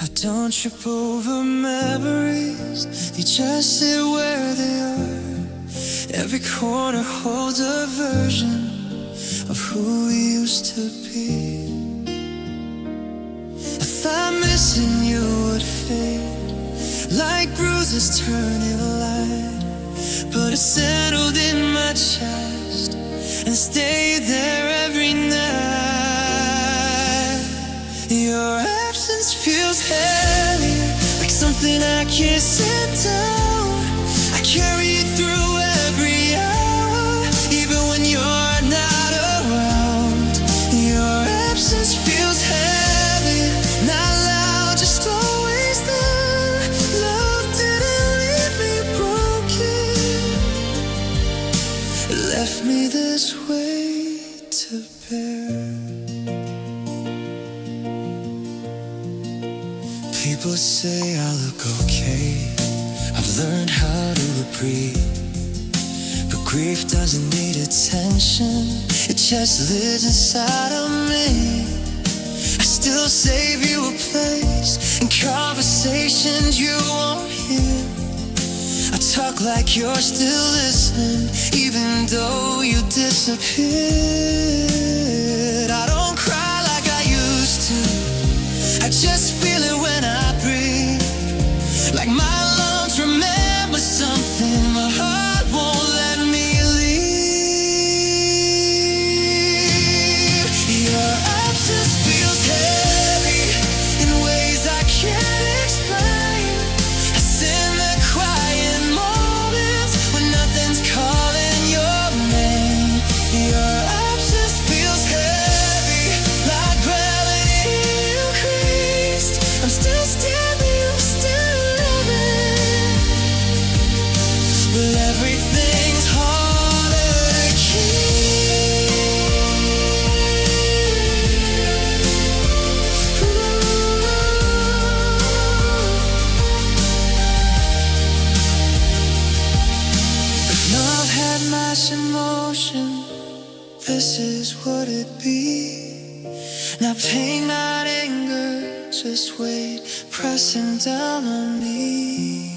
I don't trip over memories, they just sit where they are. Every corner holds a version of who we used to be. I thought missing you would fade, like bruises turning light, but it settled in my chest and stayed there every night. Your absence feels heavy, like something I can't set down. I carry it through every hour, even when you're not around. Your absence feels heavy, not loud, just always there. Love didn't leave me broken, it left me this way to bear. People say I look okay, I've learned how to breathe, but grief doesn't need attention, it just lives inside of me. I still save you a place in conversations you won't hear. I talk like you're still listening, even though you disappeared. I don't cry like I used to, I just feel it when I breathe, like my lungs remember something my heart won't let me leave. Your absence feels heavy in ways I can't explain. It's in the quiet moments when nothing's calling your name. Your absence feels heavy, like gravity increased. I'm still standing, I'm still living, but everything's harder to keep. If love had mass emotion, this is what it'd be. Not pain, not anger, just weight pressing down on me.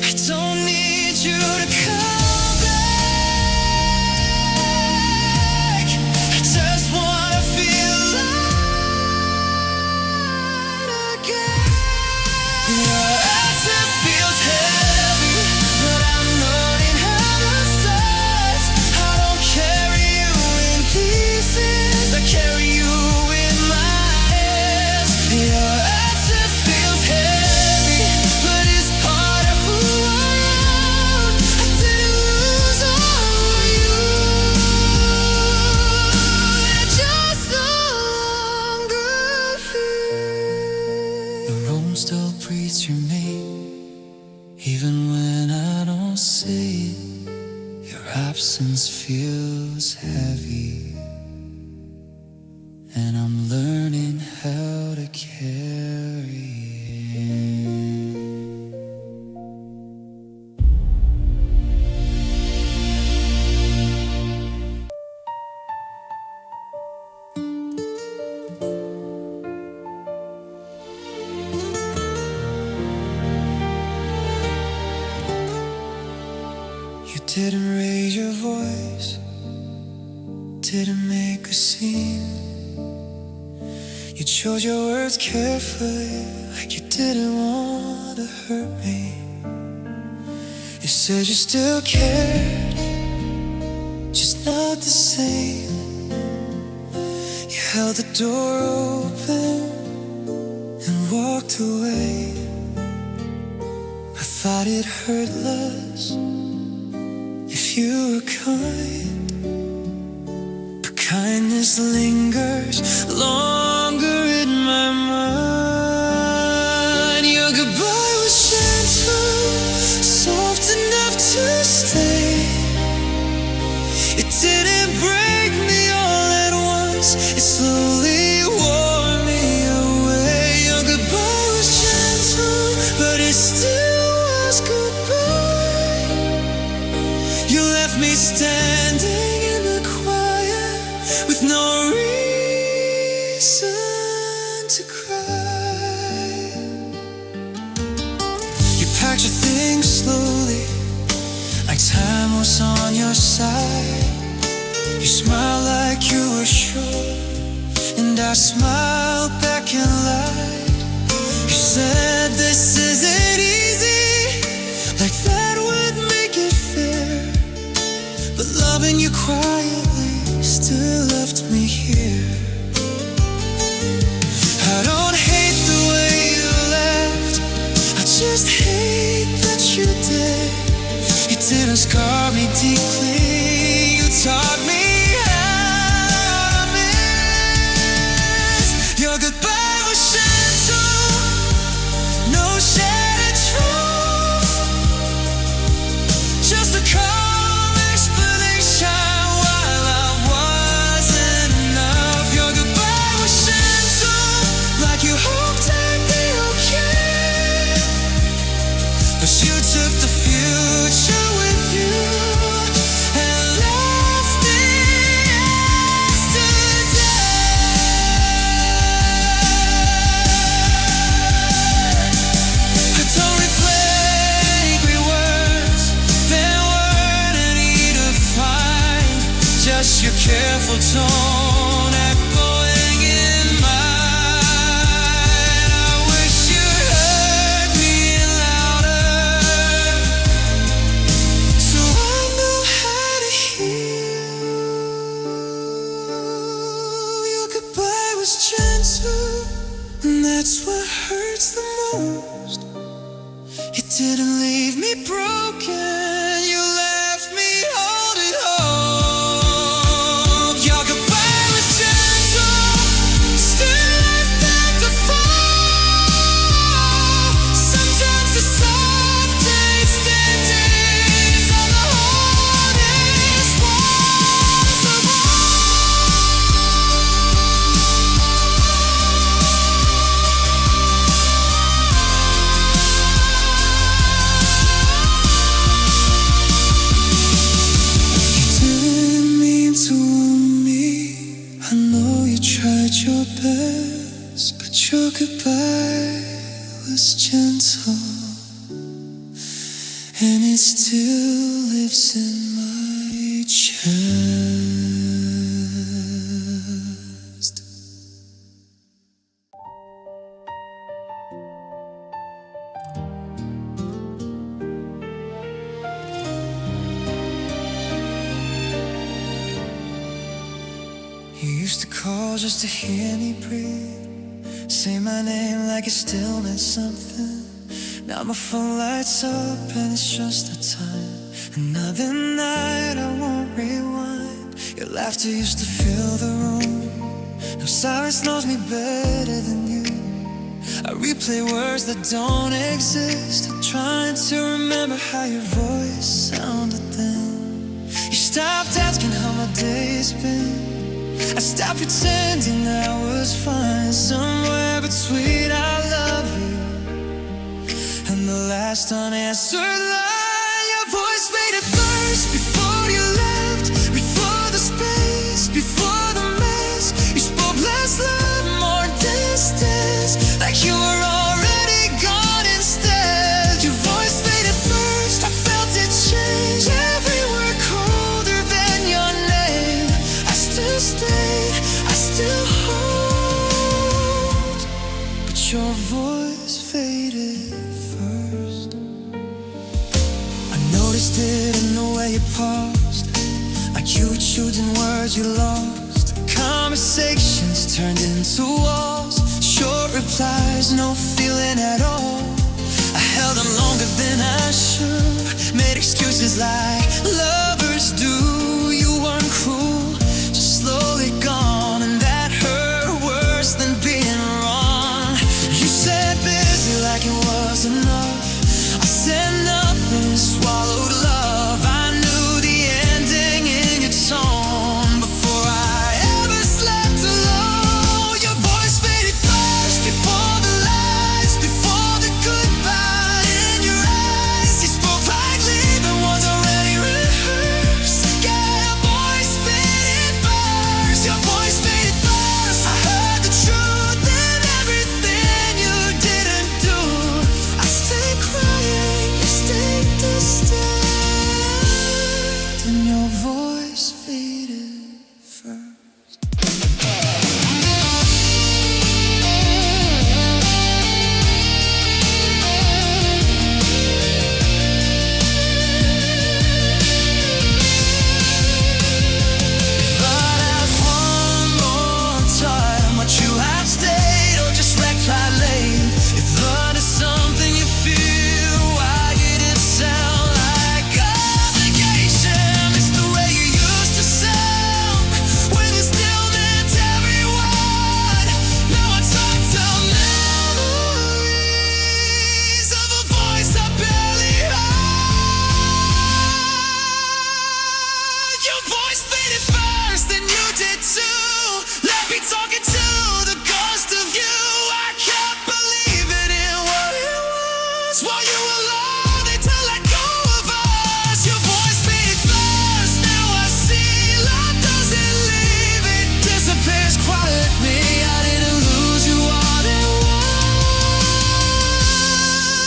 I don't need you to come back, I just wanna feel light again. Your absence feels heavy, but I'm learning how to start. I don't carry you in pieces, I carry you in my hands. Your absence feels heavy, but it's part of who I am. I didn't lose all of you, I just no longer feel. The room still breathes your name, even when I don't say it. Your absence feels heavy, and I'm learning how to carry didn't raise your voice, didn't make a scene. You chose your words carefully, like you didn't want to hurt me. You said you still cared, just not the same. You held the door open and walked away. I thought it hurt less if you were kind, but kindness lingers longer in my mind. Your goodbye was gentle, soft enough to stay. It didn't break me all at once, it slowly wore me away. Your goodbye was gentle, but it still was goodbye. You left me standing in the quiet with no reason to cry. You packed your things slowly, like time was on your side. You smiled like you were sure, and I smiled back and lied. You said this isn't easy, like that would make it fair. But loving you quietly still left me here. I don't hate the way you left, I just hate that you did. You didn't scar me deeply, you taught me how to miss. Your goodbye was gentle, no shattered truth, just a calm explanation while I wasn't enough. Your goodbye was gentle, like you hoped I'd be okay, but you took the future with you and left me yesterday. I don't replay angry words, they weren't easy to find. Just your careful tone echoing in mine. I wish you heard me louder, so I know how to heal. Your goodbye was gentle, and that's what hurts the most. It didn't leave me broken, you left me holding hope. Your goodbye was gentle, still I felt the fall. Sometimes the soft days endings are the hardest ones of You didn't mean to wound me, I know you tried your best, but your goodbye was gentle, and it still lives in my chest. You used to call just to hear me breathe, say my name like it still meant something. Now my phone lights up and it's just the time. Another night I won't rewind. Your laughter used to fill the room. No silence knows me better than you. I replay words that don't exist. I'm trying to remember how your voice sounded then. You stopped asking how my day's been. I stopped pretending I was fine. Somewhere between I love you and the last unanswered line. Your voice made it first before you left, before the space, before the mess. You spoke less love, more distance, like you were already gone instead. Your voice made it first, I felt it change everywhere. your voice faded first. I noticed it in the way you paused, like you were choosing words you lost. Conversations turned into walls, short replies, no feeling at all. I held on longer than I should, made excuses like lovers do. You weren't cruel, just slowly gone, and that hurt worse than being wrong. You said busy like it was enough. I said nothing, swallowed love. I knew the ending in your tone before I ever slept alone. Your voice faded first, before the lies, before the goodbye in your eyes. You spoke like leaving was already rehearsed. Yeah, your voice faded first. Your voice faded first. I heard the truth in everything you didn't do. I stayed crying, you stayed distant, and your voice faded first. If I'd asked one more time, would you have stayed or just wrecked right late? If love is something you feel, why did it sound like obligation? It's the way you used to sound when you still meant everyone. Now I talk to memories of a voice I barely heard. Your voice faded first, and you did too. Left me talking to the ghost of you. I kept believing in what it was while you allowed it to let go of us. Your voice faded first. Now I see love doesn't leave, it disappears quietly. I didn't lose you all at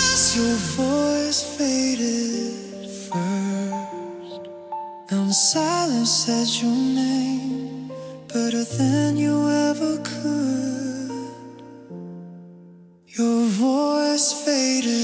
once. Your voice faded first. Now the silence said your name better than you ever could. Your voice faded